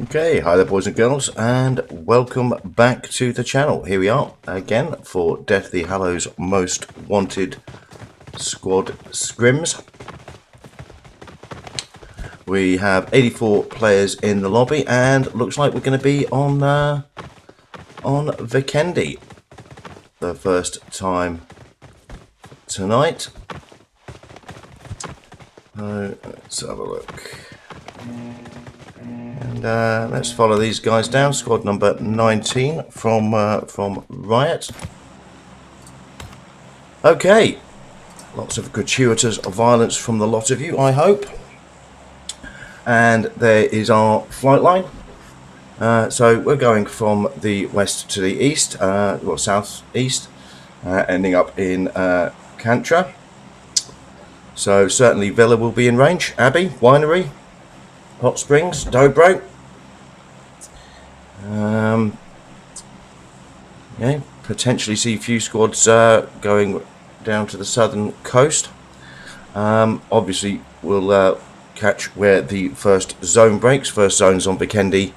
Okay, hi there boys and girls, and welcome back to the channel. Here we are again for Deathly Hallows Most Wanted Squad Scrims. We have 84 players in the lobby, and looks like we're going to be on Vikendi the first time tonight. Let's have a look. And let's follow these guys down. Squad number 19 from Riot. Okay, lots of gratuitous violence from the lot of you, I hope. And there is our flight line. So we're going from the west to the east, well, southeast, ending up in Cantra. So certainly Villa will be in range. Abbey, Winery, Hot Springs, Dobro. Yeah, potentially see a few squads going down to the southern coast. Obviously, we'll catch where the first zone breaks. First zones on Vikendi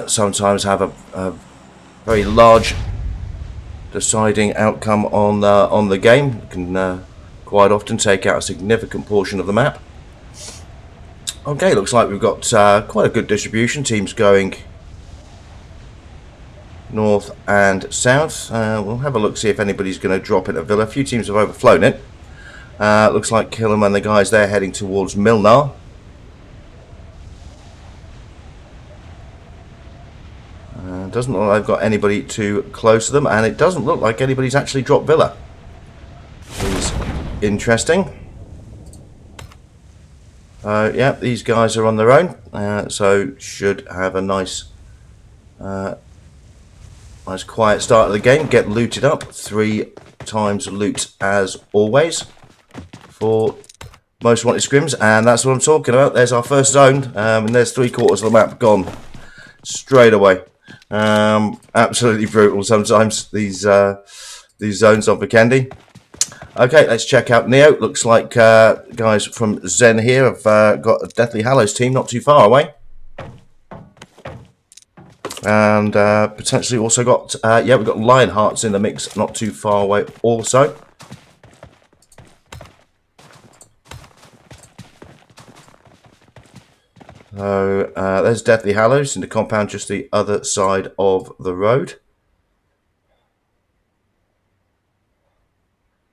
sometimes have a very large deciding outcome on the game. It can quite often take out a significant portion of the map. Okay, looks like we've got quite a good distribution. Teams going north and south. We'll have a look, see if anybody's going to drop into Villa. A few teams have overflown it. Looks like Killam and the guys there heading towards Milnar. Doesn't look like I've got anybody too close to them, and it doesn't look like anybody's actually dropped Villa, which is interesting. Yeah, these guys are on their own, so should have a nice quiet start of the game. Get looted up. 3 times loot as always for Most Wanted Scrims, and that's what I'm talking about. There's our first zone, and there's 3/4 of the map gone straight away. Absolutely brutal sometimes, these zones on Vikendi. Okay, let's check out Neo. Looks like guys from Zen here have got a Deathly Hallows team not too far away. And potentially also got, yeah, we've got Lionhearts in the mix not too far away also. So there's Deathly Hallows in the compound just the other side of the road.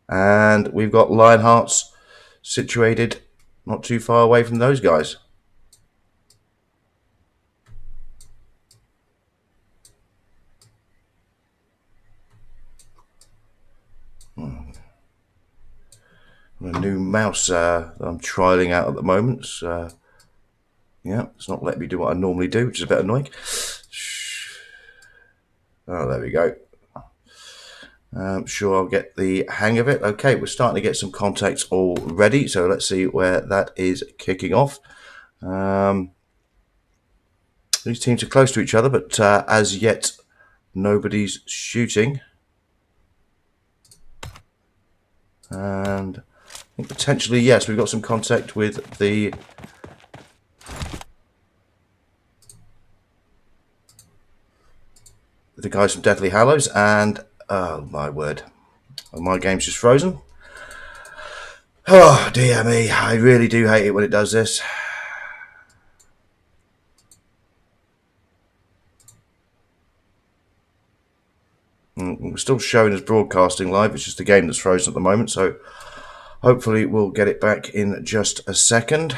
And we've got Lionhearts situated not too far away from those guys. A new mouse that I'm trialing out at the moment. Yeah, it's not letting me do what I normally do, which is a bit annoying. Oh, there we go. I'm sure I'll get the hang of it. Okay, we're starting to get some contacts already, so let's see where that is kicking off. These teams are close to each other, but as yet, nobody's shooting. And I think potentially, yes, we've got some contact with the guys from Deathly Hallows, and oh my word, my game's just frozen. Oh dear me, I really do hate it when it does this. We're still showing as broadcasting live, it's just the game that's frozen at the moment, so hopefully we'll get it back in just a second.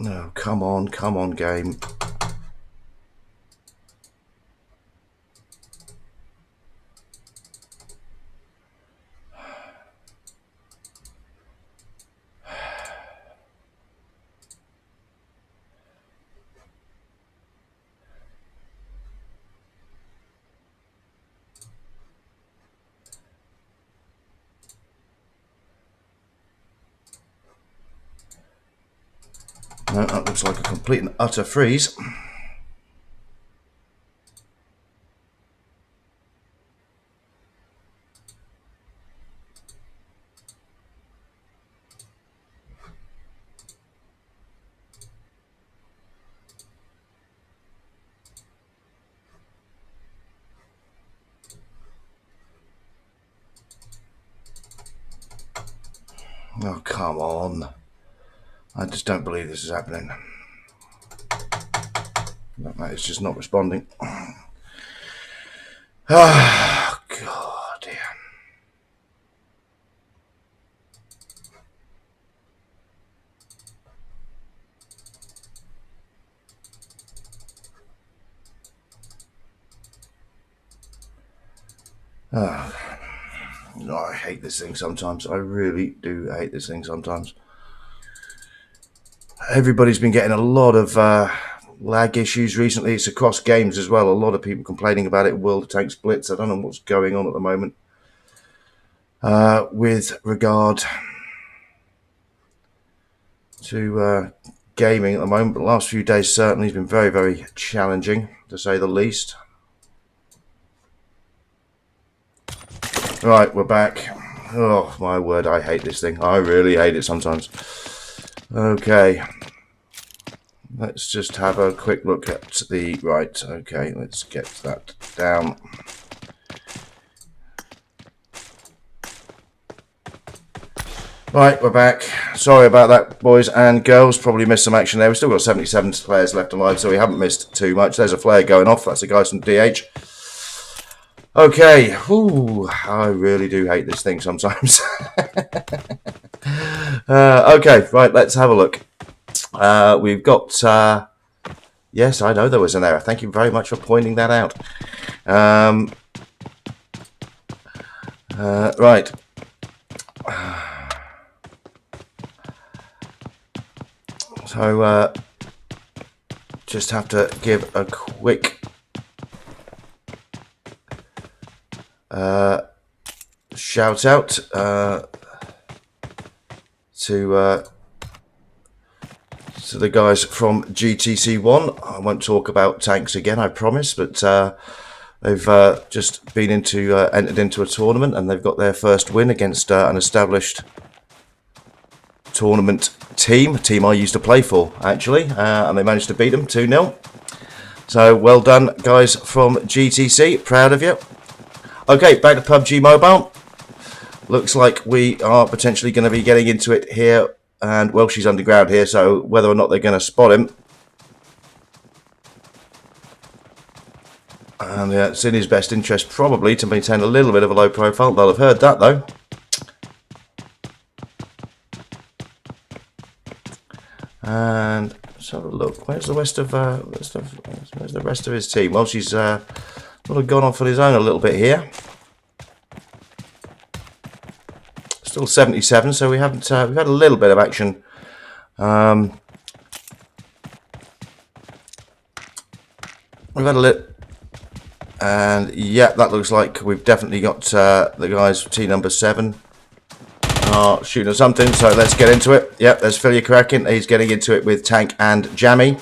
No, come on, game. No, that looks like a complete and utter freeze. Oh, come on. I just don't believe this is happening. No, it's just not responding. Ah, God, dear. Oh, I hate this thing sometimes. I really do hate this thing sometimes. Everybody's been getting a lot of lag issues recently. It's across games as well. A lot of people complaining about it. World of Tanks Blitz. I don't know what's going on at the moment with regard to gaming at the moment. But the last few days certainly has been very, very challenging, to say the least. Right, we're back. Oh, my word, I hate this thing. I really hate it sometimes. Okay. Let's just have a quick look at the... Right, okay, let's get that down. Right, we're back. Sorry about that, boys and girls. Probably missed some action there. We've still got 77 players left alive, so we haven't missed too much. There's a flare going off. That's the guys from DH. Okay. Ooh, I really do hate this thing sometimes. Okay, right, let's have a look. We've got... yes, I know there was an error. Thank you very much for pointing that out. Right. So, just have to give a quick shout out to the guys from GTC1. I won't talk about tanks again, I promise, but they've just been entered into a tournament, and they've got their first win against an established tournament team, a team I used to play for, actually, and they managed to beat them 2-0. So, well done, guys from GTC. Proud of you. Okay, back to PUBG Mobile. Looks like we are potentially going to be getting into it here, and, well, she's underground here, so whether or not they're going to spot him. And it's in his best interest, probably, to maintain a little bit of a low profile. They'll have heard that, though. And let's have a look. Where's the rest of where's the rest of his team? Well, she's sort of gone off on his own a little bit here. Still 77, so we haven't we've had a little bit of action. We've had a little, and yeah, that looks like we've definitely got the guys T number 7 are shooting at something, so let's get into it. Yep, there's Philly Kraken. He's getting into it with Tank and Jammy.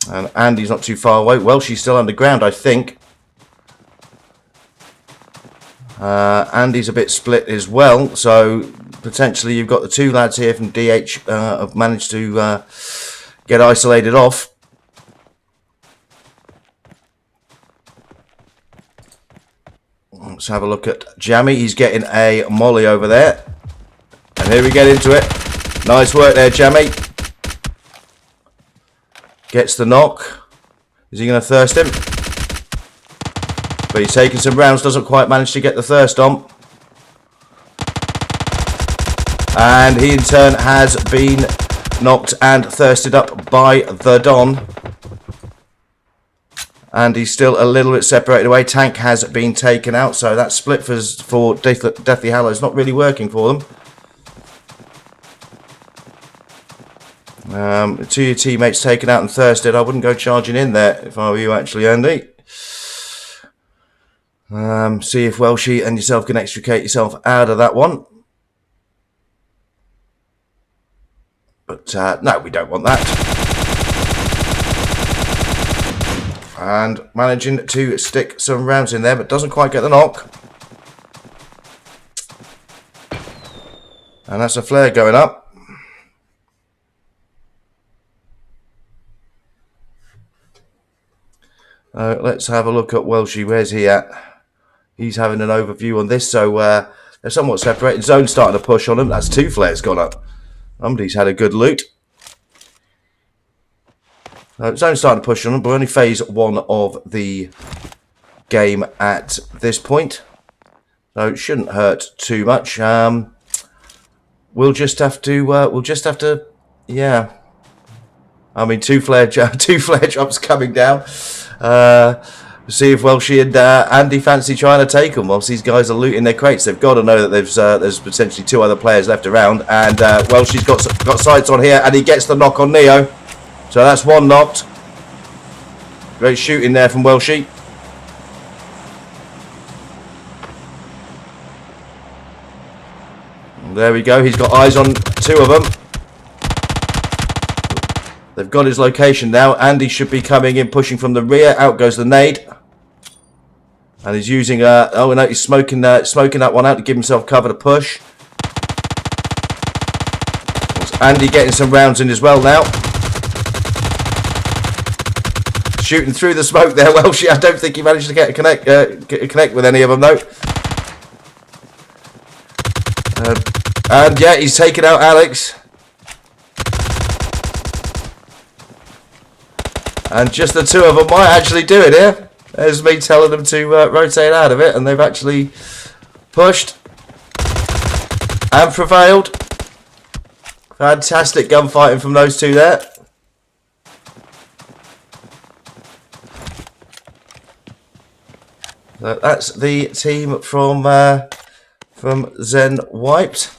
And Andy's not too far away. Well, she's still underground, I think. Andy's a bit split as well, so potentially you've got the two lads here from DH have managed to get isolated off. Let's have a look at Jammy. He's getting a molly over there. And here we get into it. Nice work there, Jammy. Gets the knock. Is he going to thirst him? But he's taking some rounds. Doesn't quite manage to get the thirst on. And he in turn has been knocked and thirsted up by the Don. And he's still a little bit separated away. Tank has been taken out, so that split for Deathly Hallows not really working for them. Two of your teammates taken out and thirsted. I wouldn't go charging in there if I were you, actually, Andy. See if Welshie and yourself can extricate yourself out of that one. But no, we don't want that. And managing to stick some rounds in there, but doesn't quite get the knock. And that's a flare going up. Let's have a look at Welshie. Where's he at? He's having an overview on this. So they're somewhat separated. Zone's starting to push on them. That's 2 flares gone up. Somebody's had a good loot. Zone's starting to push on them, but we're only phase 1 of the game at this point. So it shouldn't hurt too much. We'll just have to, yeah. I mean, 2 flare drops coming down. See if Welshie and Andy fancy trying to take them whilst these guys are looting their crates. They've got to know that there's potentially 2 other players left around, and Welshie's got sights on here, and he gets the knock on Neo. So that's 1 knocked. Great shooting there from Welshie. And there we go. He's got eyes on 2 of them. They've got his location now. Andy should be coming in, pushing from the rear. Out goes the nade. And he's using oh no, he's smoking that one out to give himself cover to push. There's Andy getting some rounds in as well now. Shooting through the smoke there. Well, I don't think he managed to get a connect with any of them though. And yeah, he's taken out Alex. And just the 2 of them might actually do it here. There's me telling them to rotate out of it, and they've actually pushed and prevailed. Fantastic gunfighting from those 2 there. So that's the team from Zen wiped,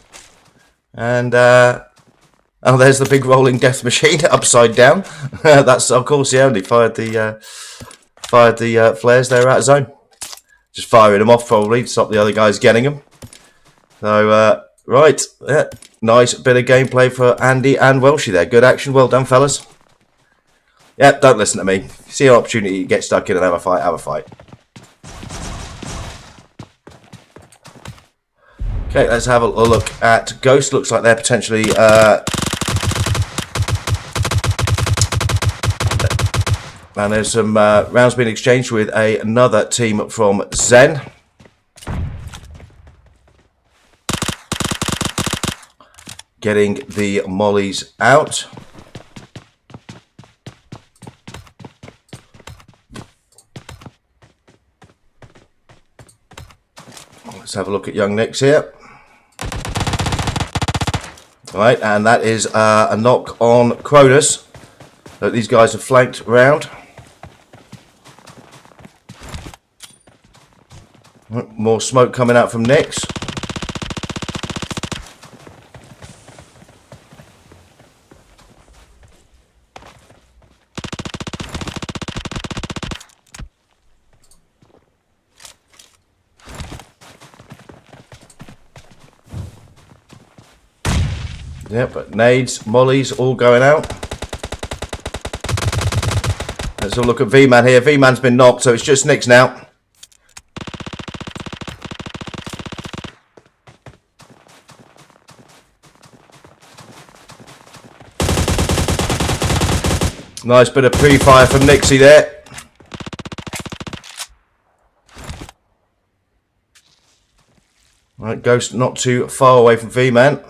and oh, there's the big rolling death machine upside down. That's of course he only fired the flares there out of zone. Just firing them off probably to stop the other guys getting them. So right, yeah, nice bit of gameplay for Andy and Welshie there. Good action, well done fellas. Yeah, don't listen to me. See an opportunity, get stuck in and have a fight, have a fight. Okay, let's have a look at Ghost. Looks like they're potentially and there's some rounds being exchanged with another team from Zen. Getting the mollies out. Let's have a look at young Nick's here. Right, and that is a knock on Cronus. So these guys are flanked round. More smoke coming out from Nick's. Yeah, but nades, mollies, all going out. Let's have a look at V-Man here. V-Man's been knocked, so it's just Nick's now. Nice bit of pre-fire from Nixie there. Right, Ghost not too far away from V-Man.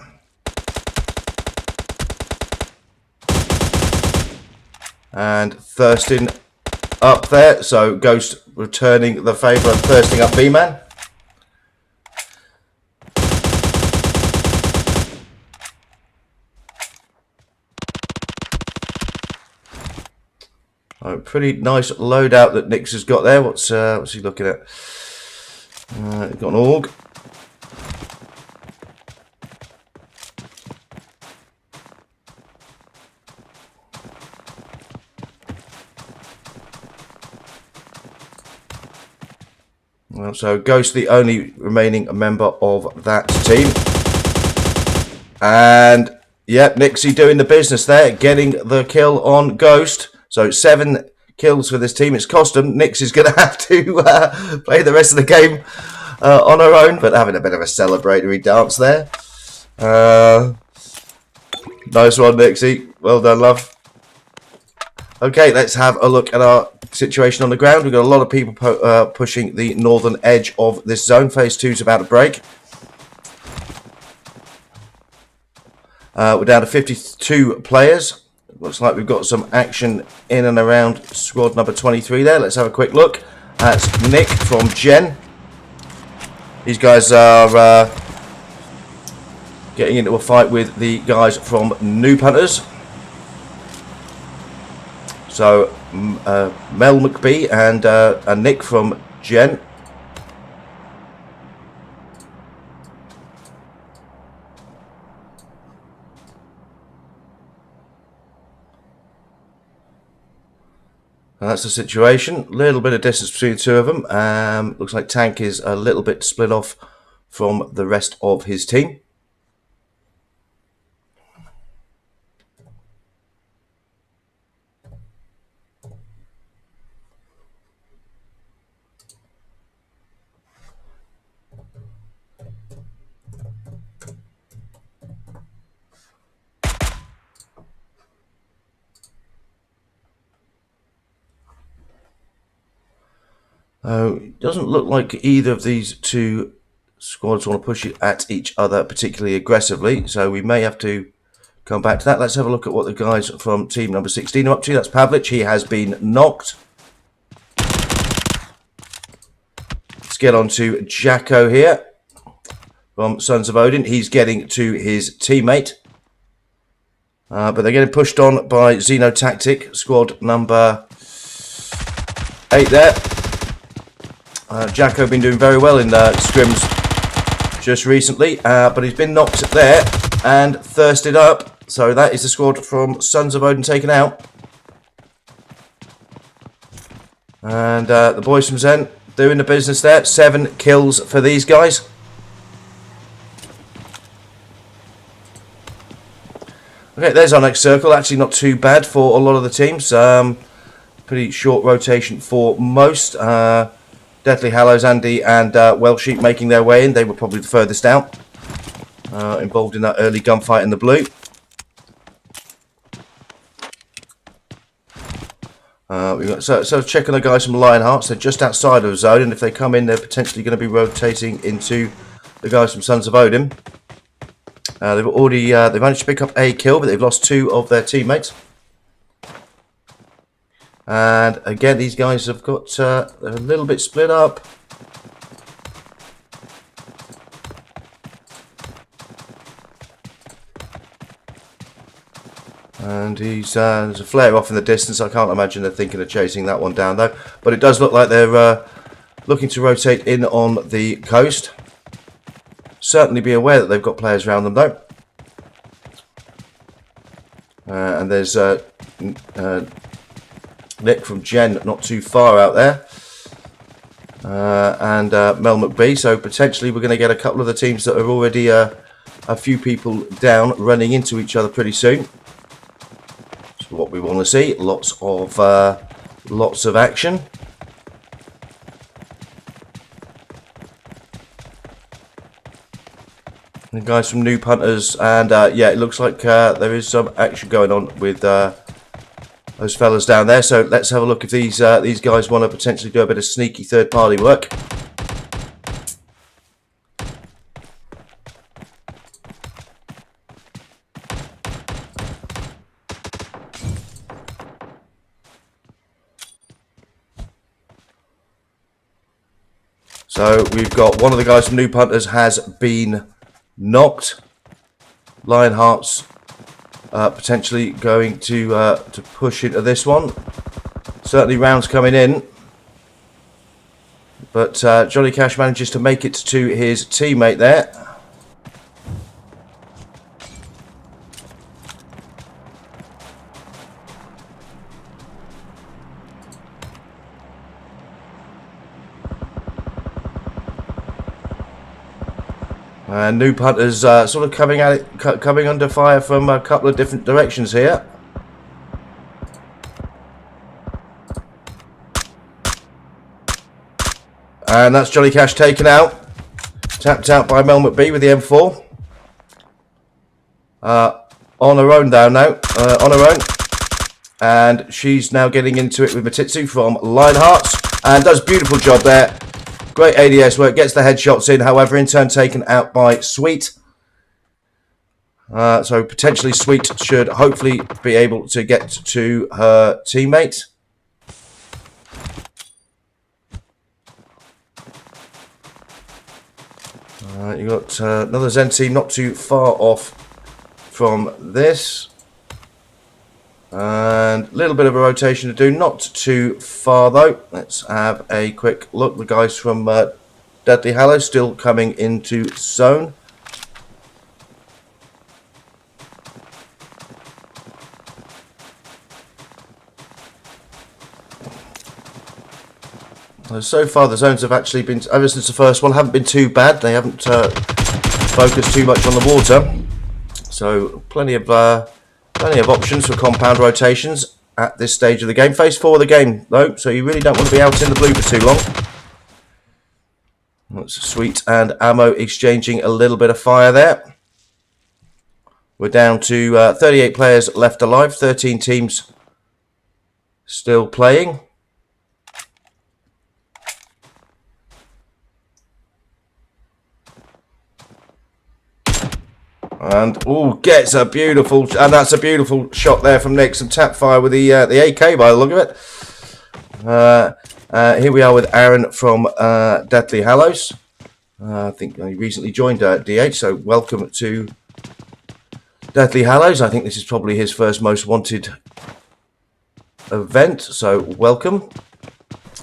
And Thurston up there, so Ghost returning the favour and thirsting up V-Man. Oh, pretty nice loadout that Nix has got there. What's he looking at? Got an AUG. So Ghost, the only remaining member of that team. And Yep, Nixie doing the business there, getting the kill on Ghost. So 7 kills for this team. It's cost them. Nixie's going to have to play the rest of the game on her own, but having a bit of a celebratory dance there. Nice one, Nixie. Well done, love. Okay, let's have a look at our situation on the ground. We've got a lot of people pushing the northern edge of this zone. Phase 2 is about to break. We're down to 52 players. Looks like we've got some action in and around squad number 23 there. Let's have a quick look. That's Nick from Gen. These guys are getting into a fight with the guys from Noob Hunters. So Mel McBee and Nick from Gen. And that's the situation. A little bit of distance between the two of them. Looks like Tank is a little bit split off from the rest of his team. It doesn't look like either of these two squads want to push it at each other particularly aggressively, so we may have to come back to that. Let's have a look at what the guys from team number 16 are up to. That's Pavlich. He has been knocked. Let's get on to Jacko here from Sons of Odin. He's getting to his teammate. But they're getting pushed on by Xenotactic, squad number 8 there. Jacko been doing very well in scrims just recently, but he's been knocked there and thirsted up. So that is the squad from Sons of Odin taken out. And the boys from Zen doing the business there. 7 kills for these guys. Okay, there's our next circle. Actually not too bad for a lot of the teams. Pretty short rotation for most. Deathly Hallows, Andy and Wellsheep making their way in. They were probably the furthest out. Involved in that early gunfight in the blue. We've got, so checking the guys from Lionhearts. They're just outside of the zone, and if they come in, they're potentially going to be rotating into the guys from Sons of Odin. They've already they've managed to pick up a kill, but they've lost 2 of their teammates. And again, these guys have got they're a little bit split up. And there's a flare off in the distance. I can't imagine they're thinking of chasing that one down though. But it does look like they're looking to rotate in on the coast. Certainly be aware that they've got players around them though. And there's Nick from Gen not too far out there. And Mel McBee. So potentially we're going to get a couple of the teams that are already a few people down running into each other pretty soon. That's what we want to see. Lots of action. The guys from Noob Hunters, and yeah, it looks like there is some action going on with those fellas down there. So let's have a look if these guys want to potentially do a bit of sneaky third-party work. So we've got one of the guys from Noob Hunters has been knocked. Lionhearts potentially going to push into this one. Certainly rounds coming in, but Johnny Cash manages to make it to his teammate there. And Noob Hunter's sort of coming at it, coming under fire from a couple of different directions here. And that's Johnny Cash taken out. Tapped out by Mel McBee with the M4. On her own now, on her own. And she's now getting into it with Matitsu from Lionhearts. And does a beautiful job there. Great ADS work, gets the headshots in. However, in turn taken out by Sweet. So potentially Sweet should hopefully be able to get to her teammate. You got another Zen team not too far off from this. And a little bit of a rotation to do, not too far though. Let's have a quick look. The guys from Deadly Hallows still coming into zone. So far the zones have actually been, ever since the first one, haven't been too bad. They haven't focused too much on the water. So plenty of options for compound rotations at this stage of the game. Phase 4 of the game though, so you really don't want to be out in the blue for too long. That's Sweet and Ammo exchanging a little bit of fire there. We're down to 38 players left alive, 13 teams still playing. And gets a beautiful, and that's a beautiful shot there from Nick. Some tap fire with the AK by the look of it. Here we are with Aaron from Deathly Hallows. I think he recently joined DH, so welcome to Deathly Hallows. I think this is probably his first most wanted event, so welcome.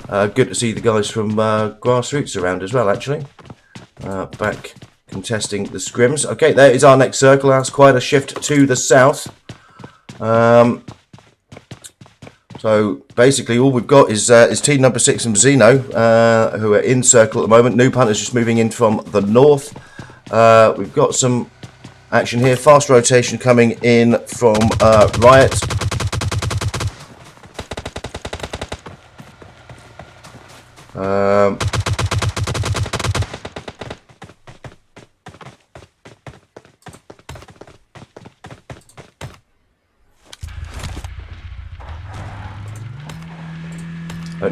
Good to see the guys from Grassroots around as well, actually. Back contesting the scrims. Okay, there is our next circle. That's quite a shift to the south. So basically all we've got is team number 6 and Zeno, who are in circle at the moment. Noob Hunter's just moving in from the north. We've got some action here. Fast rotation coming in from Riot.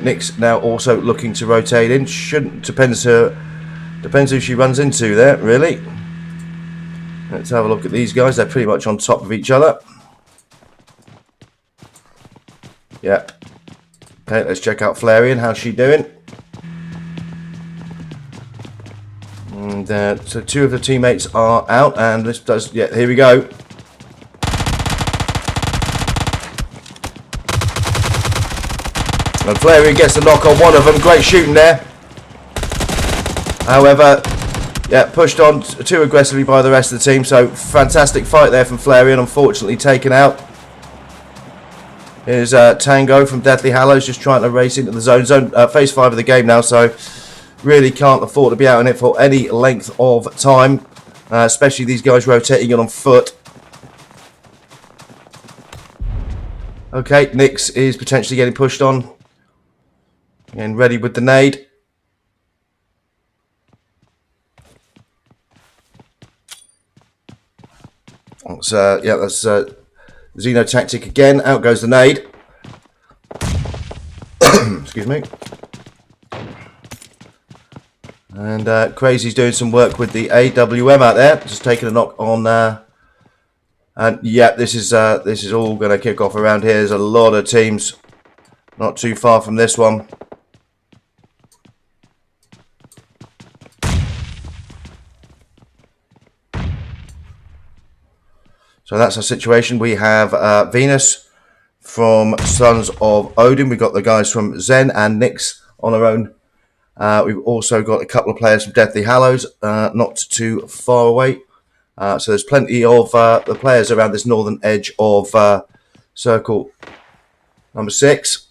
Nick's now also looking to rotate in. Depends who she runs into there, really. Let's have a look at these guys. They're pretty much on top of each other. Yep. Okay, let's check out Flareon. How's she doing? And so 2 of the teammates are out, and this does. Yeah, here we go. And Flareon gets the knock on one of them. Great shooting there. However, yeah, pushed on too aggressively by the rest of the team. So fantastic fight there from Flareon. Unfortunately taken out. Here's Tango from Deathly Hallows just trying to race into the zone. Phase 5 of the game now. So really can't afford to be out in it for any length of time. Especially these guys rotating in on foot. Okay, Nix is potentially getting pushed on. And ready with the nade. That's Xeno tactic again. Out goes the nade. Excuse me. And Crazy's doing some work with the AWM out there. Just taking a knock on. And yeah, this is all going to kick off around here. There's a lot of teams not too far from this one. So that's our situation. We have Venus from Sons of Odin. We've got the guys from Zen and Nyx on our own. We've also got a couple of players from Deathly Hallows, not too far away. So there's plenty of the players around this northern edge of circle number 6.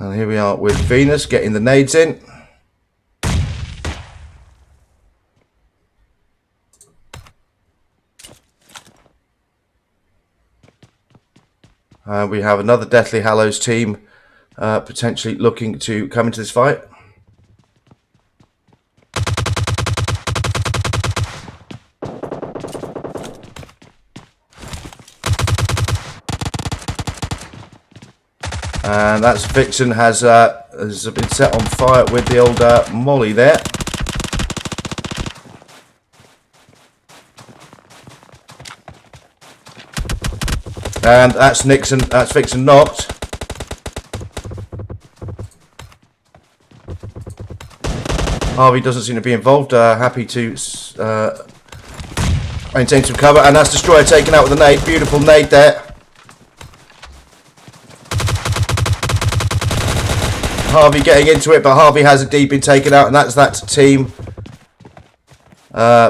And here we are with Venus getting the nades in. We have another Deathly Hallows team potentially looking to come into this fight. And that's Vixen has been set on fire with the old Molly there. And that's Vixen knocked. Harvey doesn't seem to be involved, happy to maintain some cover, and that's Destroyer taken out with a nade. Beautiful nade there. Harvey getting into it, but Harvey has indeed been taken out, and that's that team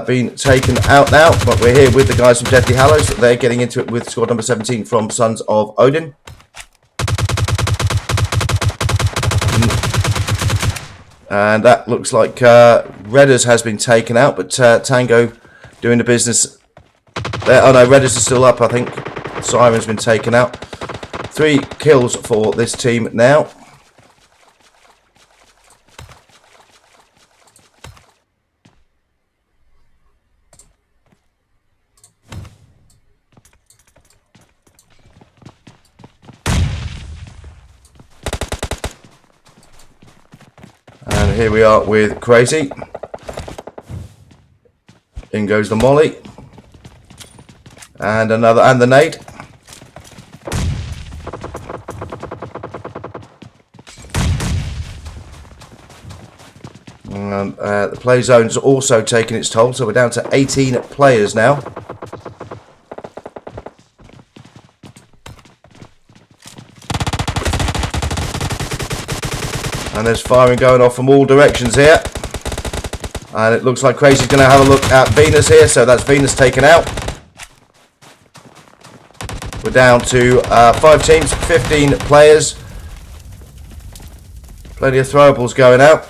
been taken out now. But we're here with the guys from Deathly Hallows. They're getting into it with squad number 17 from Sons of Odin. And that looks like Redders has been taken out, but Tango doing the business there. Oh no, Redders is still up, I think. Siren's been taken out. 3 kills for this team now. And here we are with Crazy. In goes the Molly. And the nade. And the play zone's also taking its toll, so we're down to 18 players now. And there's firing going off from all directions here. And it looks like Crazy's going to have a look at Venus here. So that's Venus taken out. We're down to 5 teams, 15 players. Plenty of throwables going out.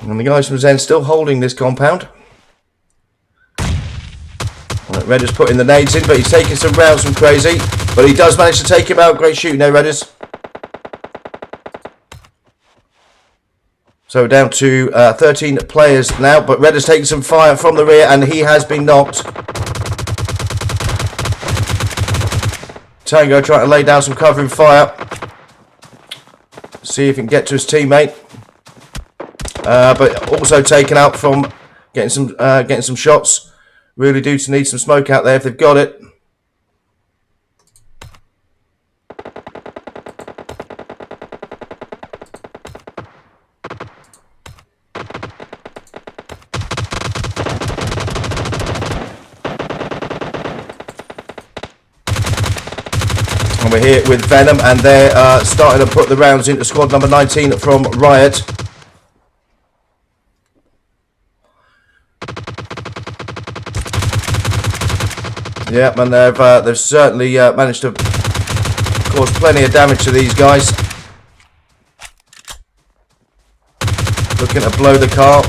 And the guys from Zen still holding this compound. Red is putting the nades in, but he's taking some rounds from Crazy. But he does manage to take him out. Great shooting there, Redders. So down to 13 players now, but Redders taking some fire from the rear, and he has been knocked. Tango trying to lay down some covering fire. See if he can get to his teammate. But also taken out from getting some shots. Really do need some smoke out there if they've got it. And we're here with Venom, and they're starting to put the rounds into squad number 19 from Riot. Yep, and they've certainly managed to cause plenty of damage to these guys. Looking to blow the car.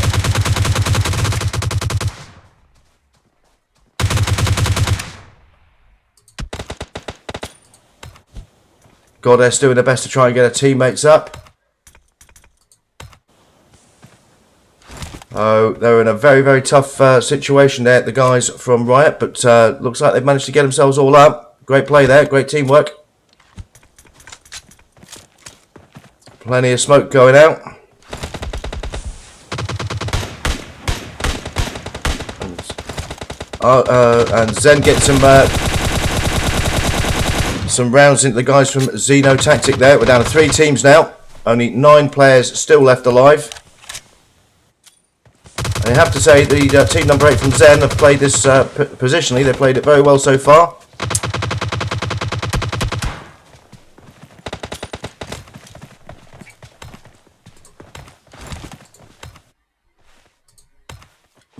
Goddess doing their best to try and get her teammates up. Oh, they're in a very, very tough situation there, the guys from Riot, but looks like they've managed to get themselves all up. Great play there, great teamwork. Plenty of smoke going out. And Zen gets some rounds into the guys from Xeno Tactic there. We're down to 3 teams now. Only 9 players still left alive. I have to say the team number 8 from Zen have played this positionally. They've played it very well so far.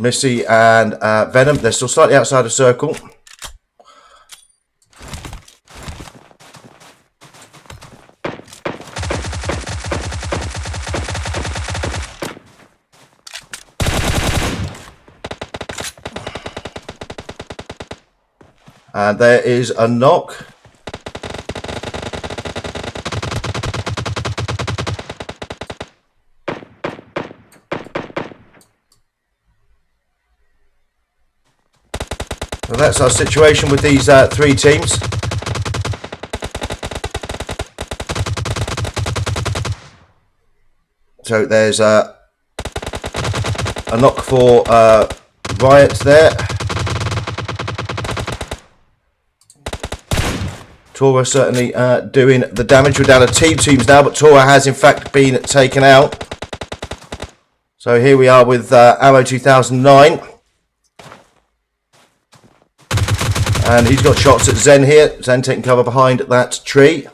Missy and Venom. They're still slightly outside of circle. And there is a knock. So that's our situation with these three teams. So there's a knock for Riot there. Tora certainly doing the damage. We're down to teams now, but Tora has in fact been taken out. So here we are with Arrow 2009. And he's got shots at Zen here. Zen taking cover behind that tree.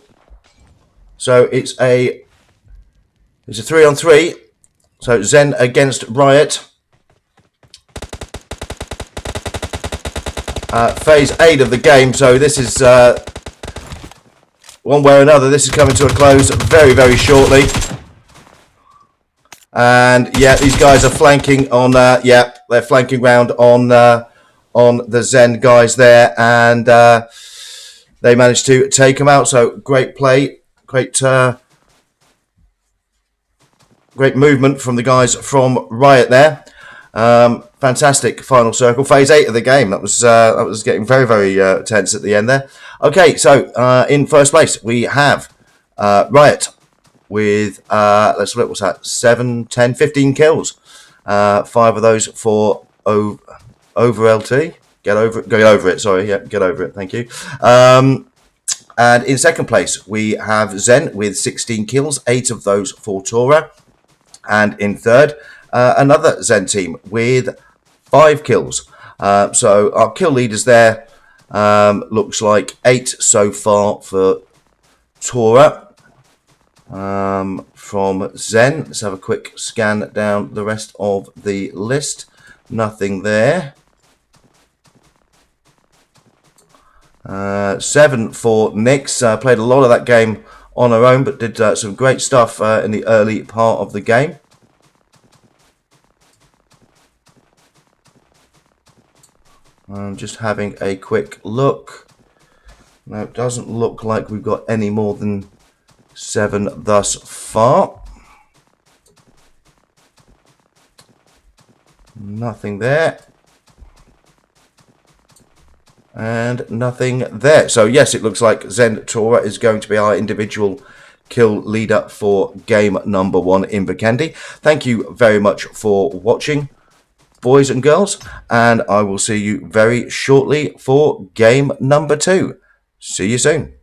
So it's a 3-on-3. So Zen against Riot. Phase 8 of the game. So this is one way or another. This is coming to a close very, very shortly. And yeah, these guys are flanking on. Yeah, they're flanking round on the Zen guys there, and they managed to take them out. So great play, great movement from the guys from Riot there. Fantastic final circle, phase 8 of the game. That was getting very, very tense at the end there. Okay, so in first place we have Riot with let's look, what's that, 7, 10, 15 kills. 5 of those for over LT. Get over it. Sorry, yeah, get over it. Thank you. And in second place we have Zen with 16 kills, 8 of those for Tora. And in third, another Zen team with 5 kills. So our kill leaders there looks like 8 so far for Tora. From Zen. Let's have a quick scan down the rest of the list. Nothing there. 7 for Nyx. Played a lot of that game on her own, but did some great stuff in the early part of the game. I'm just having a quick look. No, it doesn't look like we've got any more than 7 thus far. Nothing there. And nothing there. So yes, it looks like Zen Tora is going to be our individual kill leader for game number 1 in Vikendi. Thank you very much for watching, boys and girls, and I will see you very shortly for game number 2. See you soon.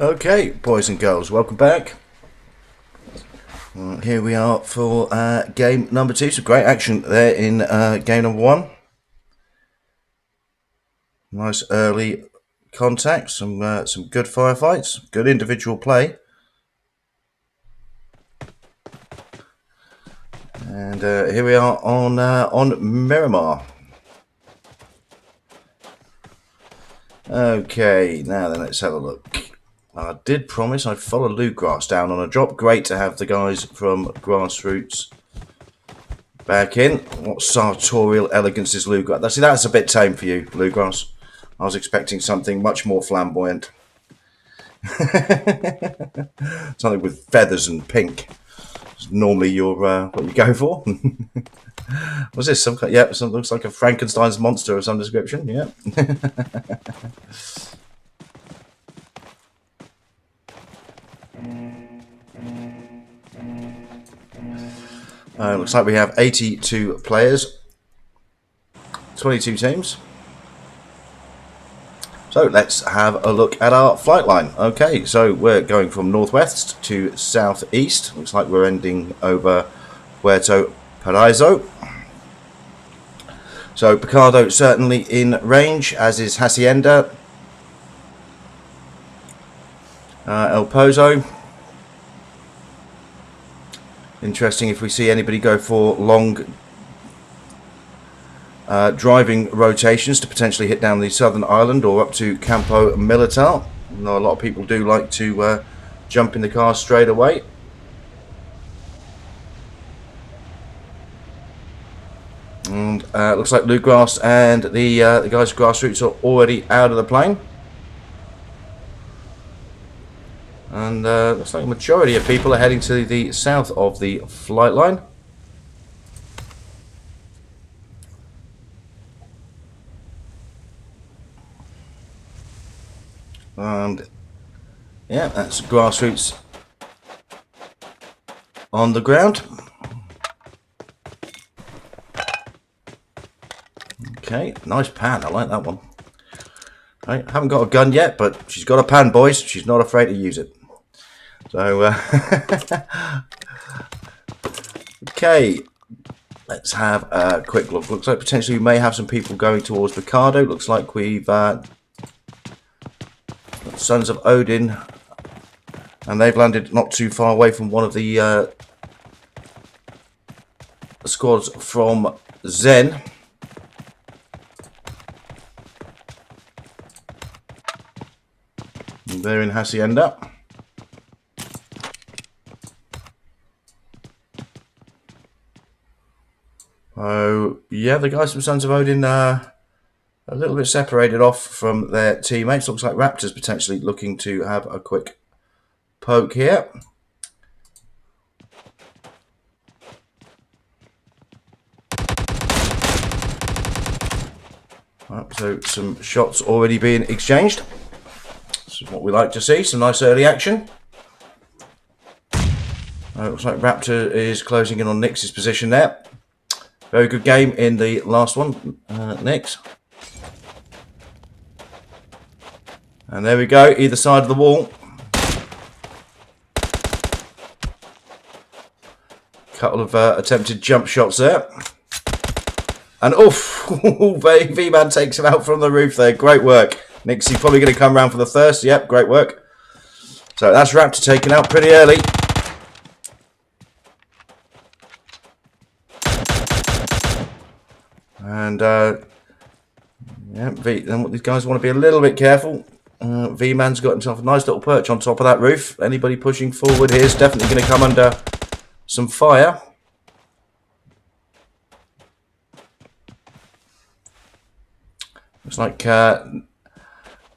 Okay, boys and girls, welcome back. Here we are for game number 2. Some great action there in game number 1. Nice early contact, some good firefights, good individual play. And here we are on Miramar. Okay, now then, let's have a look. I did promise I'd follow Bluegrass down on a drop. Great to have the guys from Grassroots back in. What sartorial elegance is Bluegrass? See, that's a bit tame for you, Bluegrass. I was expecting something much more flamboyant. Something with feathers and pink. It's normally your what you go for. What's this? Some kind? Yeah, some looks like a Frankenstein's monster of some description. Yeah. Looks like we have 82 players, 22 teams. So let's have a look at our flight line. Okay, so we're going from northwest to southeast. Looks like we're ending over Puerto Paraiso. So Picado certainly in range, as is Hacienda, El Pozo. Interesting if we see anybody go for long driving rotations to potentially hit down the southern island or up to Campo Militar. I know a lot of people do like to jump in the car straight away. And looks like Bluegrass and the guys at Grassroots are already out of the plane. And looks like a majority of people are heading to the south of the flight line. And yeah, that's Grassroots on the ground. Okay, nice pan. I like that one. I haven't got a gun yet, but she's got a pan, boys. She's not afraid to use it. So, okay, let's have a quick look. Looks like potentially we may have some people going towards Picado. Looks like we've got Sons of Odin, and they've landed not too far away from one of the squads from Zen. And they're in Hacienda. Oh, yeah, the guys from Sons of Odin are a little bit separated off from their teammates. Looks like Raptors potentially looking to have a quick poke here. Right, so some shots already being exchanged. This is what we like to see, some nice early action. Looks like Raptor is closing in on Nix's position there. Very good game in the last one, Nix. And there we go, either side of the wall. Couple of attempted jump shots there. And oof, V-Man takes him out from the roof there. Great work. Nixie probably going to come around for the thirst. Yep, great work. So that's Raptor taken out pretty early. And yeah, these guys want to be a little bit careful. V-Man's got himself a nice little perch on top of that roof. Anybody pushing forward here is definitely going to come under some fire. Looks like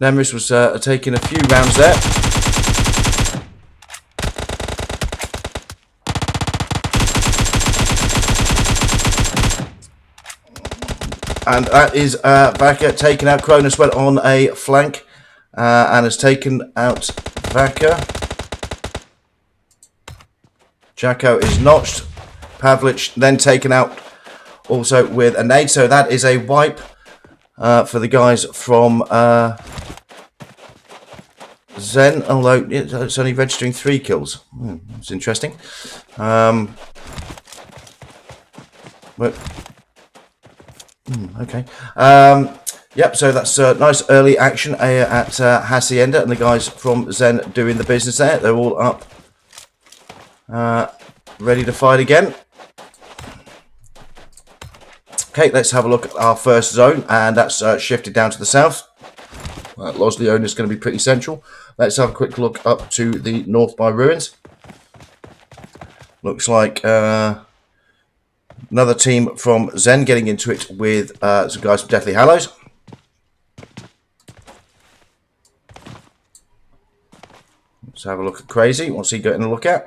Nemris was taking a few rounds there. And that is Vaca taking out. Cronus went on a flank and has taken out Vaca. Jacko is notched. Pavlich then taken out also with a nade. So that is a wipe for the guys from Zen, although it's only registering 3 kills. It's interesting. But, okay. Yep, so that's nice early action at Hacienda, and the guys from Zen doing the business there. They're all up, ready to fight again. Okay, let's have a look at our first zone, and that's shifted down to the south. Losleone is going to be pretty central. Let's have a quick look up to the north by Ruins. Looks like another team from Zen getting into it with some guys from Deathly Hallows. Let's have a look at Crazy. What's he getting a look at?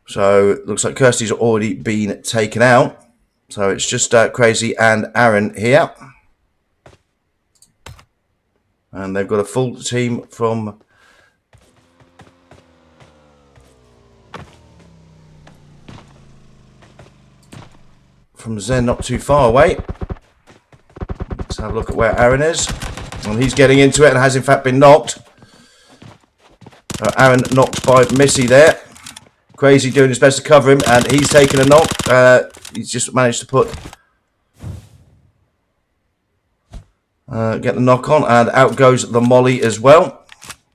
So it looks like Kirsty's already been taken out. So it's just Crazy and Aaron here. And they've got a full team from Zen, not too far away. Let's have a look at where Aaron is. And he's getting into it and has in fact been knocked. Aaron knocked by Missy there. Crazy doing his best to cover him, and he's taken a knock. He's just managed to get the knock on, and out goes the molly as well.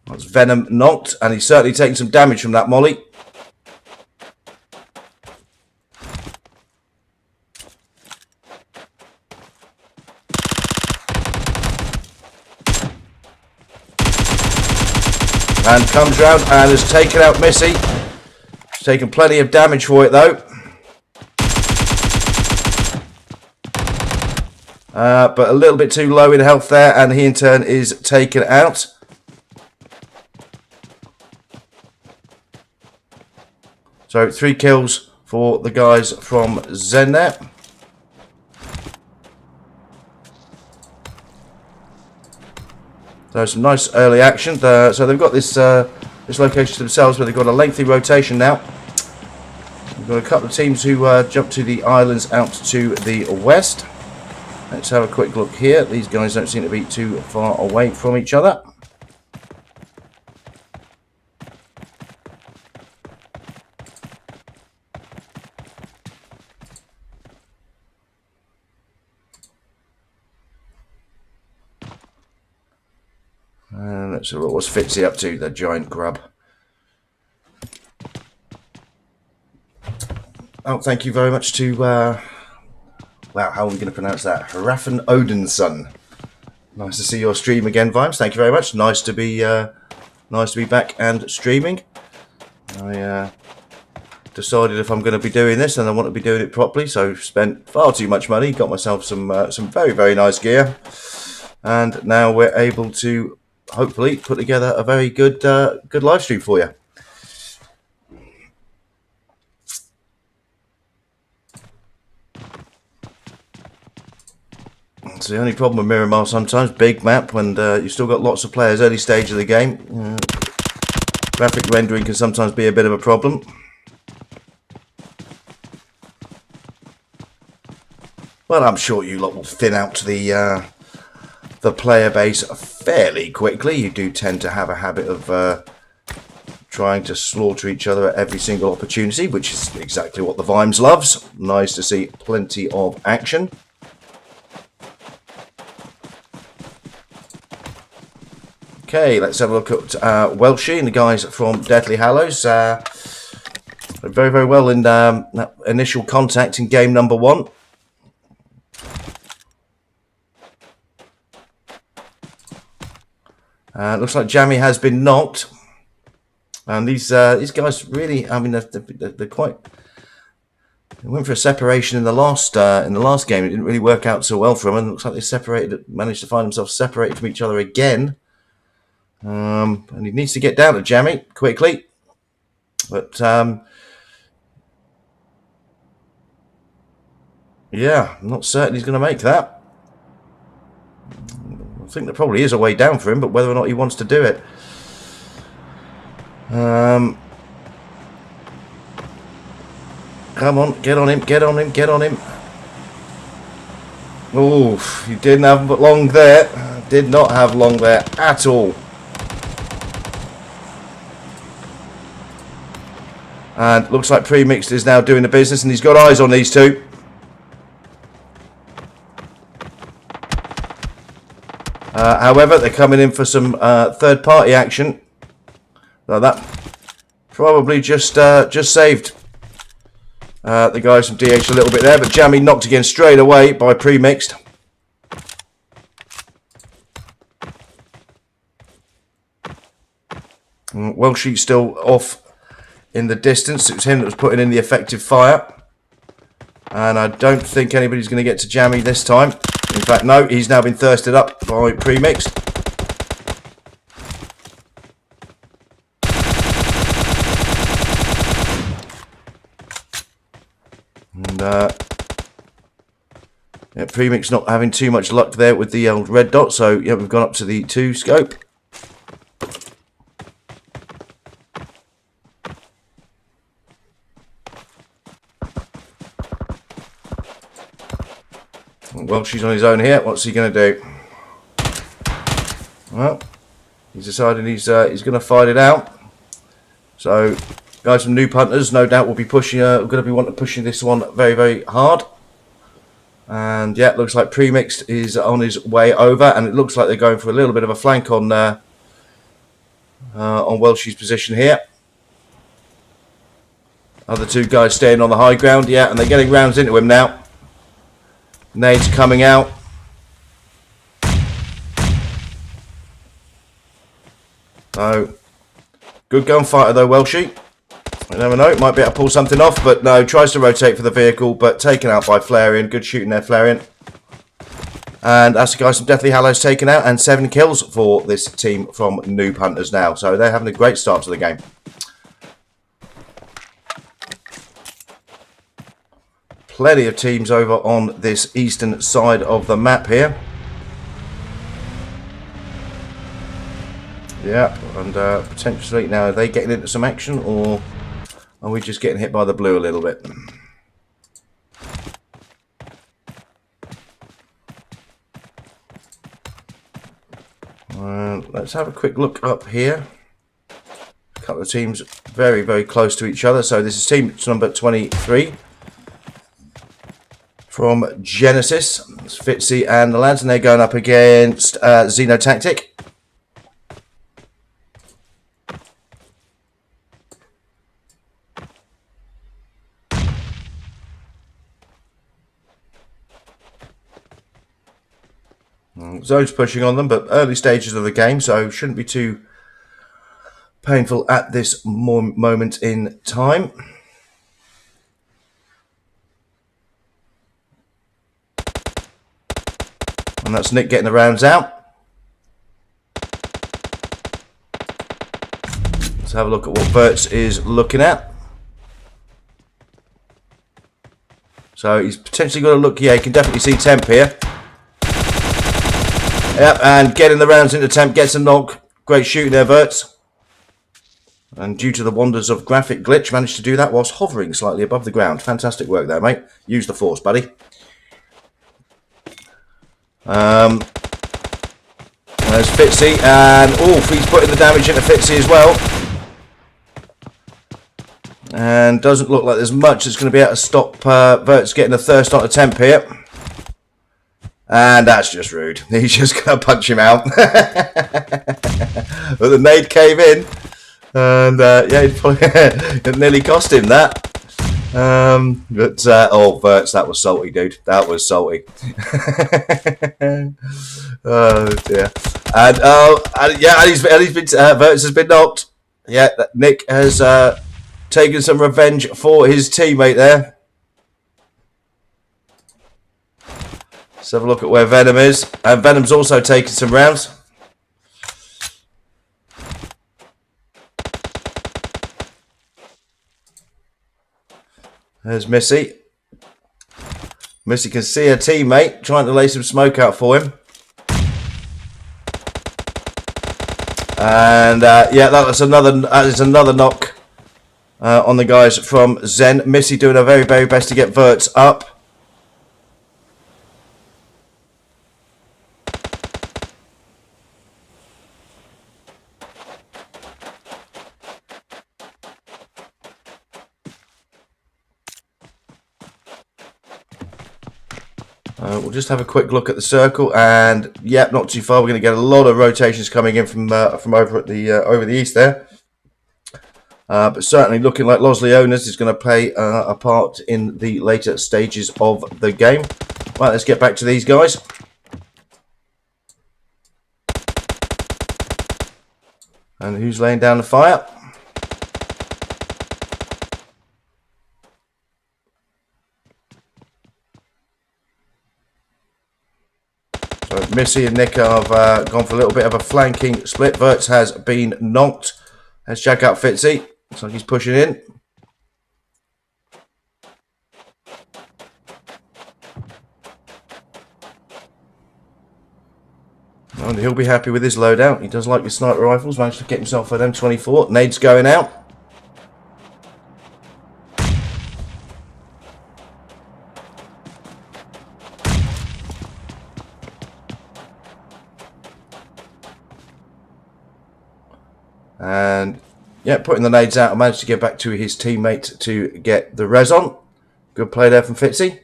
That's Venom knocked, and he's certainly taking some damage from that molly. And comes round and has taken out Missy. He's taken plenty of damage for it though. But a little bit too low in health there, and he in turn is taken out. So 3 kills for the guys from Zen there. So some nice early action. So they've got this location to themselves, but they've got a lengthy rotation now. We've got a couple of teams who jump to the islands out to the west. Let's have a quick look here. These guys don't seem to be too far away from each other. Let's see what's Fitzy up to, the giant grub. Oh, thank you very much to, wow, how are we going to pronounce that? Harafen Odinson. Nice to see your stream again, Vimes. Thank you very much. Nice to be back and streaming. I decided if I'm going to be doing this, then I want to be doing it properly. So spent far too much money, got myself some very, very nice gear, and now we're able to hopefully put together a very good good live stream for you. It's the only problem with Miramar sometimes, big map, and you've still got lots of players early stage of the game. Graphic rendering can sometimes be a bit of a problem. Well, I'm sure you lot will thin out the player base fairly quickly. You do tend to have a habit of trying to slaughter each other at every single opportunity, which is exactly what the Vimes loves. Nice to see plenty of action. Okay, let's have a look at Welshie and the guys from Deathly Hallows. Very, very well in that initial contact in game number 1. Looks like Jammy has been knocked, and these guys really, I mean, they're quite. They went for a separation in the last game. It didn't really work out so well for them, and it looks like they managed to find themselves separated from each other again. And he needs to get down to Jammy quickly, but yeah, I'm not certain he's going to make that. I think there probably is a way down for him, but whether or not he wants to do it. Come on, get on him, get on him, get on him. Oh, you didn't have him but long there. Did not have long there at all. And looks like Premixed is now doing the business, and he's got eyes on these two. However, they're coming in for some third-party action. So that probably just saved the guys from DH a little bit there, but Jammy knocked again straight away by Premixed. Welshie's still off in the distance. It was him that was putting in the effective fire. And I don't think anybody's going to get to Jammy this time. In fact, no, he's now been thirsted up by Premixed. And yeah, Premixed not having too much luck there with the old red dot. So yeah, we've gone up to the 2 scope. Well, she's on his own here. What's he going to do? Well, he's decided he's going to fight it out. So, guys from Noob Hunters, no doubt, will be pushing. Going to be wanting pushing this one very, very hard. And yeah, it looks like Premixed is on his way over, and it looks like they're going for a little bit of a flank on Welshie's position here. Other 2 guys staying on the high ground, yeah, and they're getting rounds into him now. Nades coming out. So, good gunfighter though, Welshie. You never know, might be able to pull something off, but no, tries to rotate for the vehicle, but taken out by Flareon. Good shooting there, Flareon. And that's the guys from Deathly Hallows taken out, and 7 kills for this team from Noob Hunters now. So they're having a great start to the game. Plenty of teams over on this eastern side of the map here. Yeah, and potentially now, are they getting into some action, or are we just getting hit by the blue a little bit? Let's have a quick look up here. A couple of teams very, very close to each other. So this is team number 23. From Genesis, it's Fitzy and the lads, and they're going up against Xenotactic. Zone's pushing on them, but early stages of the game, so shouldn't be too painful at this moment in time. And that's Nick getting the rounds out. Let's have a look at what Verts is looking at. So he's potentially got a look. Yeah, you can definitely see Temp here. Yep, and getting the rounds into Temp, gets a knock. Great shooting there, Verts. And due to the wonders of graphic glitch, managed to do that whilst hovering slightly above the ground. Fantastic work there, mate. Use the force, buddy. There's Fitzy, and he's putting the damage into Fitzy as well. And doesn't look like there's much that's going to be able to stop Verts getting a thirst on a Temp here. And that's just rude. He's just going to punch him out. But the nade came in. And yeah, it nearly cost him that. Verts, that was salty, dude. That was salty. Oh dear. And yeah, Verts has been knocked. Yeah, Nick has taken some revenge for his teammate there. Let's have a look at where Venom is. And Venom's also taken some rounds. There's Missy. Missy can see her teammate trying to lay some smoke out for him. And yeah, that is another knock on the guys from Zen. Missy doing her very, very best to get Verts up. We'll just have a quick look at the circle, and yep, not too far. We're going to get a lot of rotations coming in from over at the over the east there. But certainly looking like Los Leones is going to play a part in the later stages of the game. Right, let's get back to these guys. And who's laying down the fire? So Missy and Nick have gone for a little bit of a flanking split. Verts has been knocked. Let's check out Fitzy. Looks like he's pushing in. And he'll be happy with his loadout. He does like his sniper rifles. Managed to get himself an M24. Nade's going out. And yeah, putting the nades out, I managed to get back to his teammate to get the res on. Good play there from Fitzy.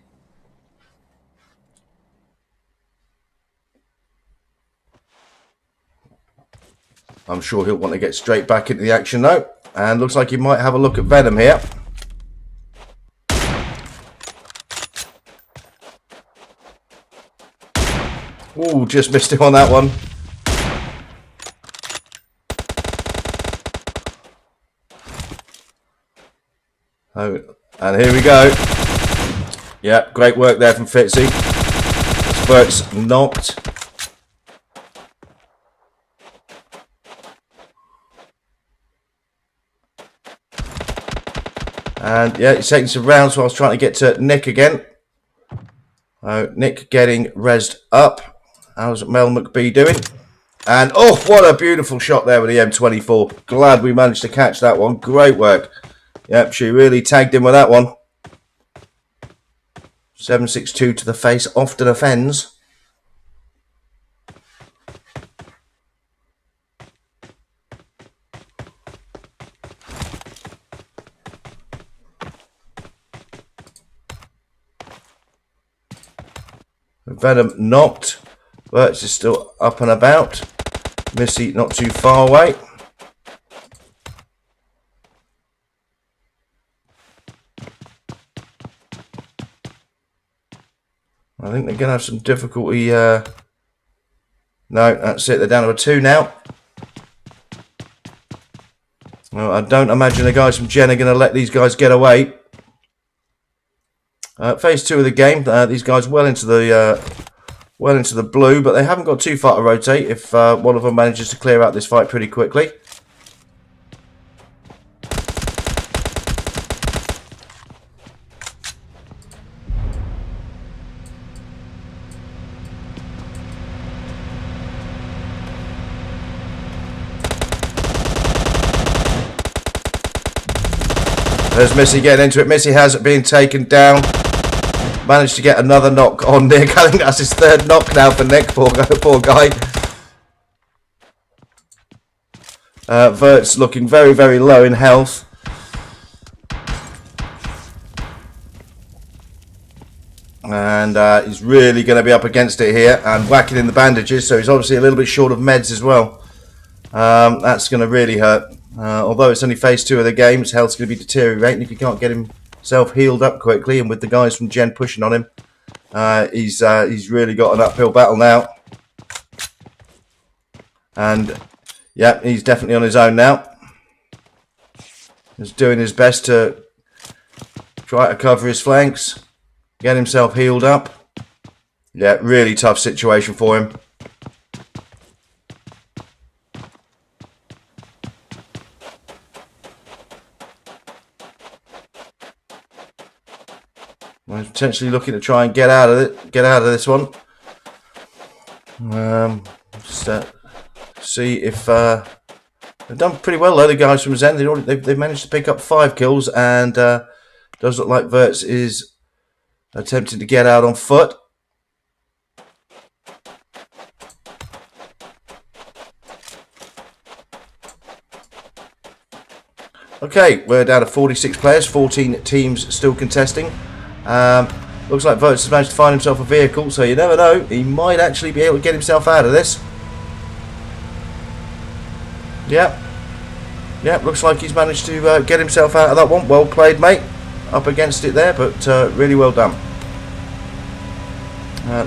I'm sure he'll want to get straight back into the action though. And looks like he might have a look at Venom here. Ooh, just missed him on that one. Oh, and here we go. Yeah, great work there from Fitzy. Spurt's knocked. And yeah, he's taking some rounds while I was trying to get to Nick again. Nick getting rezzed up. How's Mel McBee doing? And oh, what a beautiful shot there with the M24. Glad we managed to catch that one. Great work. Yep, she really tagged him with that one. 7.62 to the face often offends. Venom knocked. Verts is still up and about. Missy not too far away. I think they're going to have some difficulty. No, that's it. They're down to a 2 now. Well, I don't imagine the guys from Gen are going to let these guys get away. Phase 2 of the game. These guys well into the blue, but they haven't got too far to rotate if one of them manages to clear out this fight pretty quickly. There's Missy getting into it. Missy has been taken down. Managed to get another knock on Nick. I think that's his 3rd knock now for Nick. Poor guy. Vert's looking very, very low in health. And he's really going to be up against it here and whacking in the bandages. So he's obviously a little bit short of meds as well. That's going to really hurt. Although it's only phase 2 of the game, his health's going to be deteriorating if you can't get himself healed up quickly. And with the guys from Gen pushing on him, he's really got an uphill battle now. And yeah, he's definitely on his own now. He's doing his best to try to cover his flanks, get himself healed up. Yeah, really tough situation for him. I'm potentially looking to try and get out of it, this one. Just see if they've done pretty well though. The guys from Zen, they've managed to pick up 5 kills, and does look like Verts is attempting to get out on foot. Okay, we're down to 46 players, 14 teams still contesting. Looks like Votes has managed to find himself a vehicle, so you never know. He might actually be able to get himself out of this. Yep. Yep, looks like he's managed to get himself out of that one. Well played, mate. Up against it there, but really well done.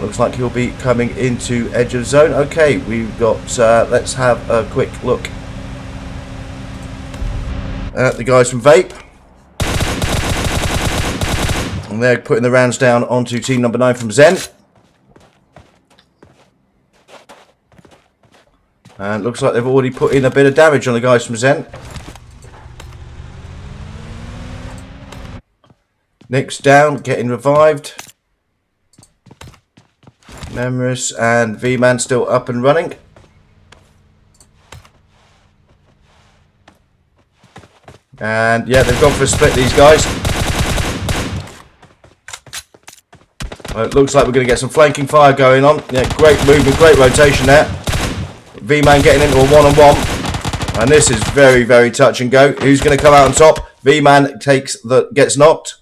Looks like he'll be coming into edge of zone. Okay, we've got... let's have a quick look at the guys from Vape. And they're putting the rounds down onto team number 9 from Zen. And looks like they've already put in a bit of damage on the guys from Zen. Nick's down, getting revived. Memris and V-Man still up and running. And yeah, they've gone for a split, these guys. Well, it looks like we're going to get some flanking fire going on. Yeah, great movement, great rotation there. V-Man getting into a one-on-one. And this is very, very touch and go. Who's going to come out on top? V-Man gets knocked.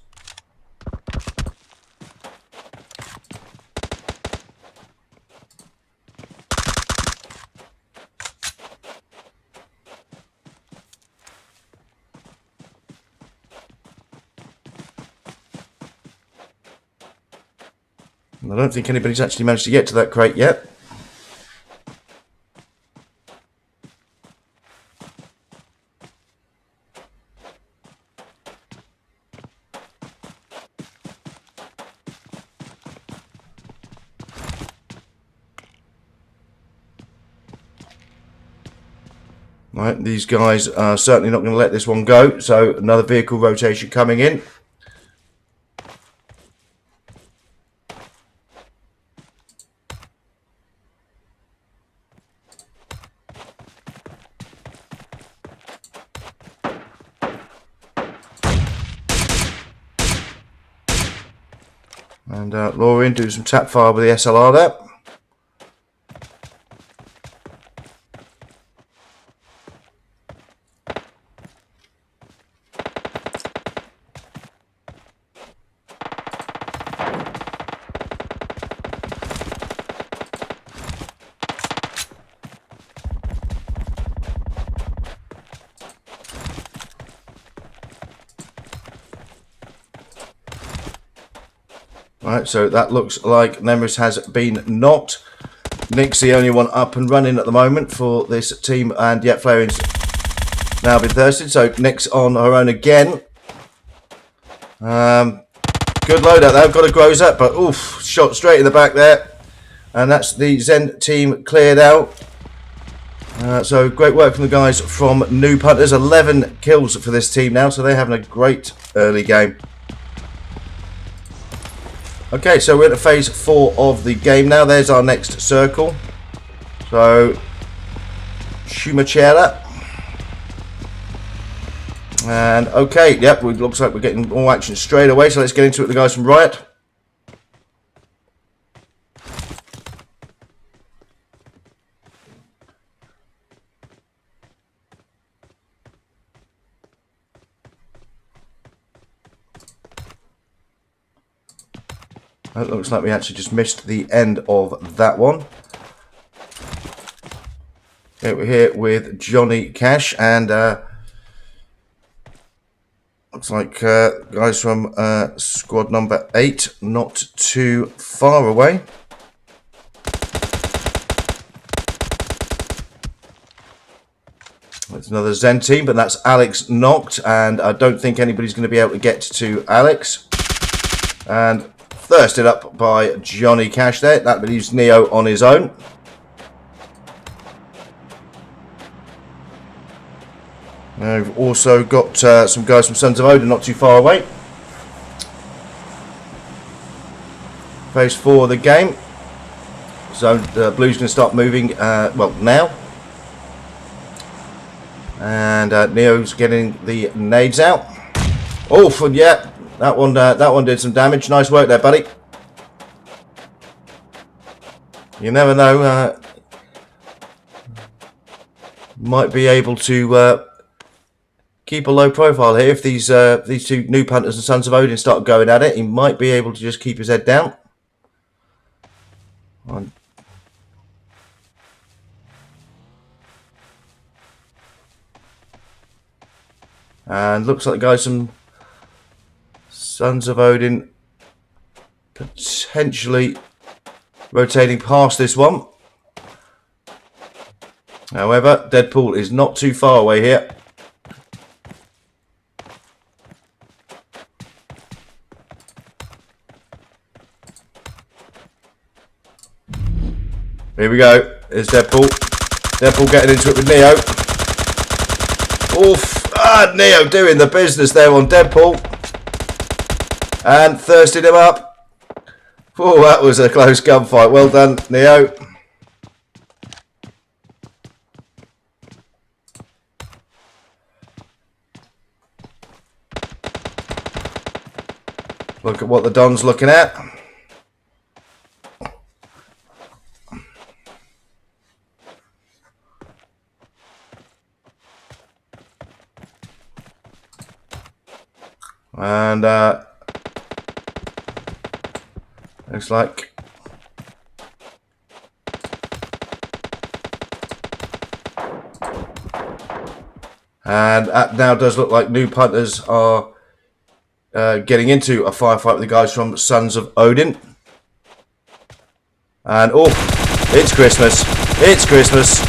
I don't think anybody's actually managed to get to that crate yet. Right, these guys are certainly not going to let this one go, so another vehicle rotation coming in. And Lauren do some tap fire with the SLR there. Right, so that looks like Nemris has been knocked. Nick's the only one up and running at the moment for this team, and yet Flaring's now been thirsted, so Nick's on her own again. Good loadout there, got a Groza, but oof, shot straight in the back there. And that's the Zen team cleared out. So great work from the guys from Noob Hunters. 11 kills for this team now, so they're having a great early game. Okay, so we're at phase 4 of the game now. There's our next circle. So, Schumachera. And okay, yep, it looks like we're getting all action straight away. So let's get into it with the guys from Riot. It looks like we actually just missed the end of that one. Okay, we're here with Johnny Cash, and looks like guys from squad number 8, not too far away. It's another Zen team, but that's Alex knocked, and I don't think anybody's going to be able to get to Alex. And thirsted up by Johnny Cash there. That leaves Neo on his own. We've also got some guys from Sons of Odin not too far away. Phase 4 of the game. So the Blue's going to start moving, well, now. And Neo's getting the nades out. Oh, yeah. That one did some damage. Nice work there, buddy. You never know. Might be able to keep a low profile here. If these two new punters and Sons of Odin start going at it, he might be able to just keep his head down. And looks like the guys from Sons of Odin potentially rotating past this one. However, Deadpool is not too far away here. Here we go. There's Deadpool. Deadpool getting into it with Neo. Oof. Neo doing the business there on Deadpool. And thirsting him up. Oh, that was a close gunfight. Well done, Neo. Look at what the Don's looking at. And looks like and that now does look like new punters are getting into a firefight with the guys from Sons of Odin. And oh, it's Christmas. It's Christmas.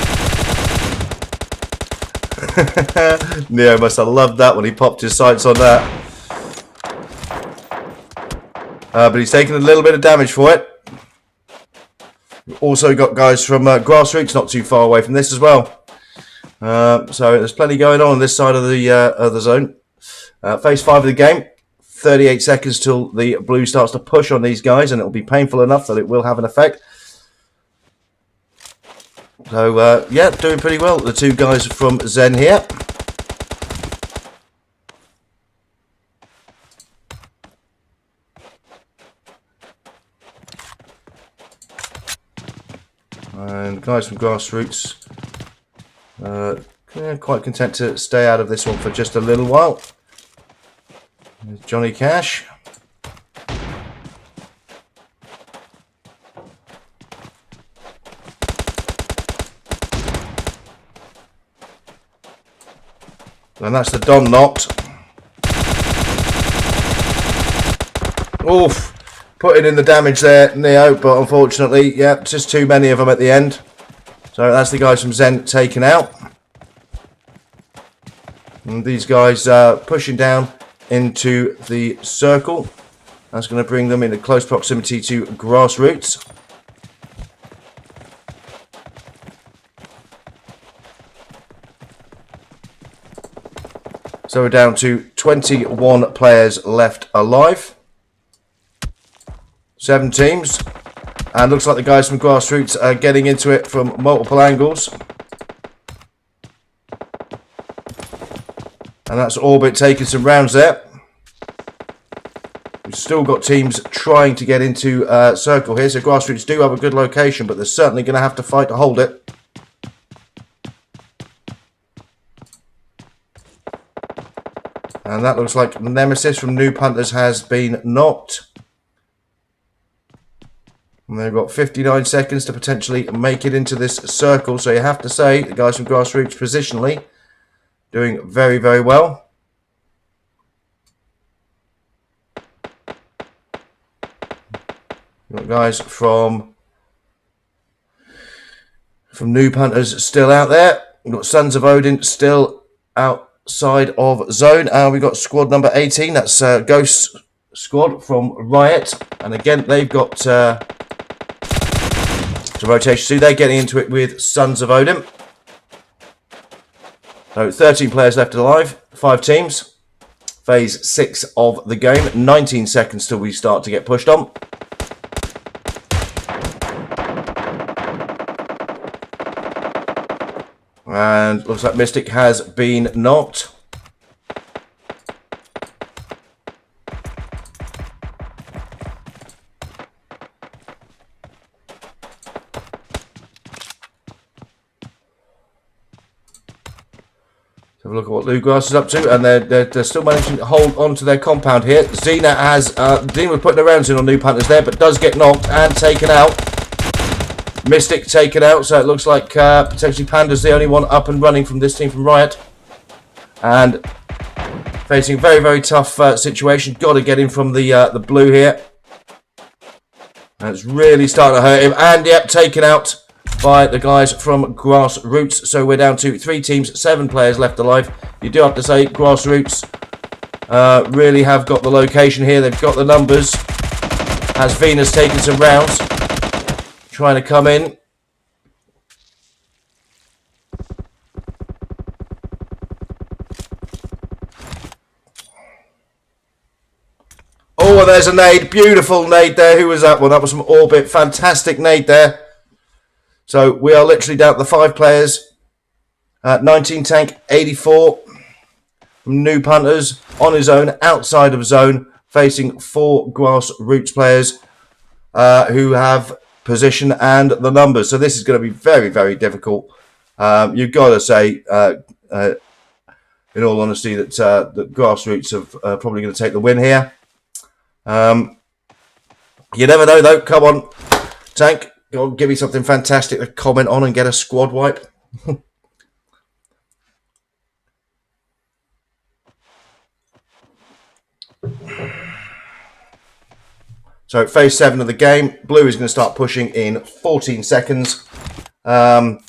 Neo must have loved that when he popped his sights on that. But he's taken a little bit of damage for it. We've also got guys from Grassroots not too far away from this as well. So there's plenty going on this side of the zone. Phase 5 of the game. 38 seconds till the blue starts to push on these guys, and it'll be painful enough that it will have an effect. So, yeah, doing pretty well. The two guys from Zen here. And guys from Grassroots, quite content to stay out of this one for just a little while. There's Johnny Cash. And that's the Don knocked. Oof. Putting in the damage there, Neo, but unfortunately, yeah, just too many of them at the end. So that's the guys from Zen taken out. And these guys pushing down into the circle. That's going to bring them into close proximity to Grassroots. So we're down to 21 players left alive. 7 teams. And looks like the guys from Grassroots are getting into it from multiple angles. And that's Orbit taking some rounds there. We've still got teams trying to get into circle here. So Grassroots do have a good location, but they're certainly going to have to fight to hold it. And that looks like Nemesis from New Punters has been knocked. And they've got 59 seconds to potentially make it into this circle. So you have to say the guys from Grassroots positionally doing very, very well. We've got guys from New Punters still out there. We've got Sons of Odin still outside of zone. And we've got squad number 18. That's Ghost Squad from Riot. And again, they've got to rotation 2. They're getting into it with Sons of Odin. So 13 players left alive, 5 teams. Phase 6 of the game. 19 seconds till we start to get pushed on. And looks like Mystic has been knocked. So Have a look at what Bluegrass is up to, and they're still managing to hold on to their compound here. Xena has Xena was putting her rounds in on New Panthers there, but does get knocked and taken out. Mystic taken out, so it looks like potentially Panda's the only one up and running from this team from Riot, and facing a very, very tough situation. Got to get him from the blue here. And it's really starting to hurt him, and yep, taken out by the guys from Grassroots. So we're down to 3 teams, 7 players left alive. You do have to say Grassroots really have got the location here. They've got the numbers. As Venus taking some rounds, trying to come in. Oh, there's a nade. Beautiful nade there. Who was that one? That was from Orbit. Fantastic nade there. So we are literally down to the 5 players. 19 tank, 84 from New Punters on his own, outside of zone, facing 4 Grassroots players who have position and the numbers. So this is going to be very, very difficult. You've got to say, in all honesty, that the Grassroots are probably going to take the win here. You never know, though. Come on, Tank. Go on, give me something fantastic to comment on and get a squad wipe. So phase 7 of the game. Blue is going to start pushing in 14 seconds. So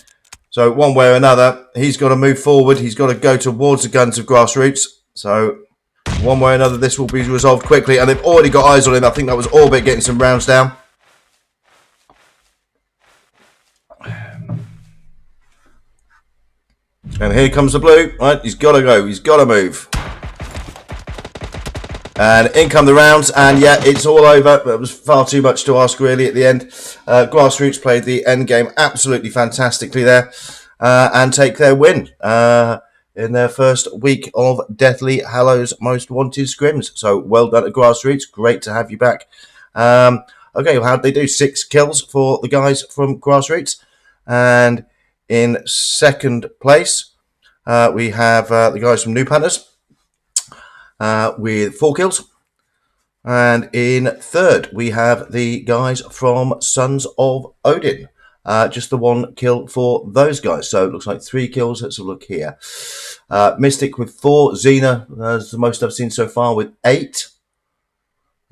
one way or another, he's got to move forward. He's got to go towards the guns of Grassroots. So one way or another, this will be resolved quickly. And they've already got eyes on him. I think that was Orbit getting some rounds down. And here comes the blue. Right, he's got to go. He's got to move. And in come the rounds. And yeah, it's all over. It was far too much to ask, really, at the end. Grassroots played the end game absolutely fantastically there. And take their win in their first week of Deathly Hallows Most Wanted scrims. So well done to Grassroots. Great to have you back. Okay, well, how'd they do? 6 kills for the guys from Grassroots. And in second place, we have the guys from New Panthers with 4 kills. And in third, we have the guys from Sons of Odin. Just the 1 kill for those guys. So it looks like 3 kills. Let's have a look here. Mystic with 4. Xena, as the most I've seen so far, with 8.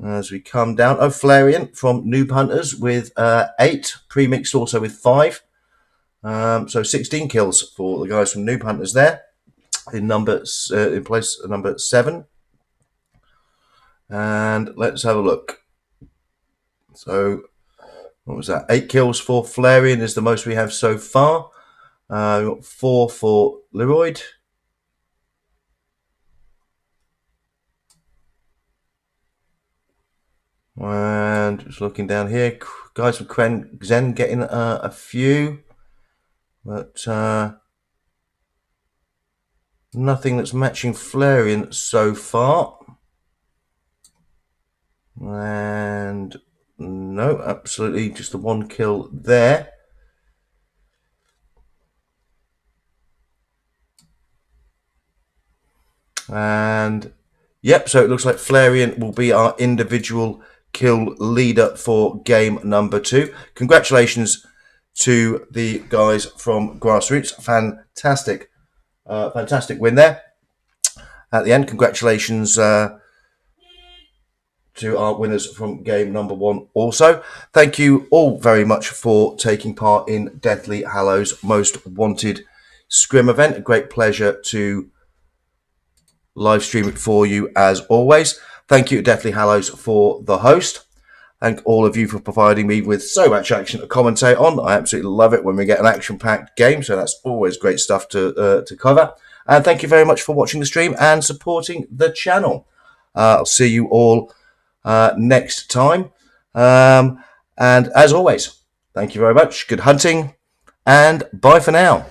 As we come down. Oh, Flareon from Noob Hunters with 8. Premixed also with 5. So 16 kills for the guys from Noob Hunters there. In place number 7. And let's have a look. So what was that? 8 kills for Flareon is the most we have so far. We've got 4 for Leroyd. And just looking down here, guys from Quen Zen getting a few, but nothing that's matching Flareon so far. And no, absolutely just the 1 kill there. And yep, so it looks like Flareon will be our individual kill leader for game number 2. Congratulations to the guys from Grassroots. Fantastic win there at the end. Congratulations to our winners from game number 1 also. Thank you all very much for taking part in Deathly Hallows Most Wanted scrim event. A great pleasure to live stream it for you as always. Thank you to Deathly Hallows for the host. Thank all of you for providing me with so much action to commentate on. I absolutely love it when we get an action-packed game, so that's always great stuff to cover. And thank you very much for watching the stream and supporting the channel. I'll see you all next time. And as always, thank you very much. Good hunting, and bye for now.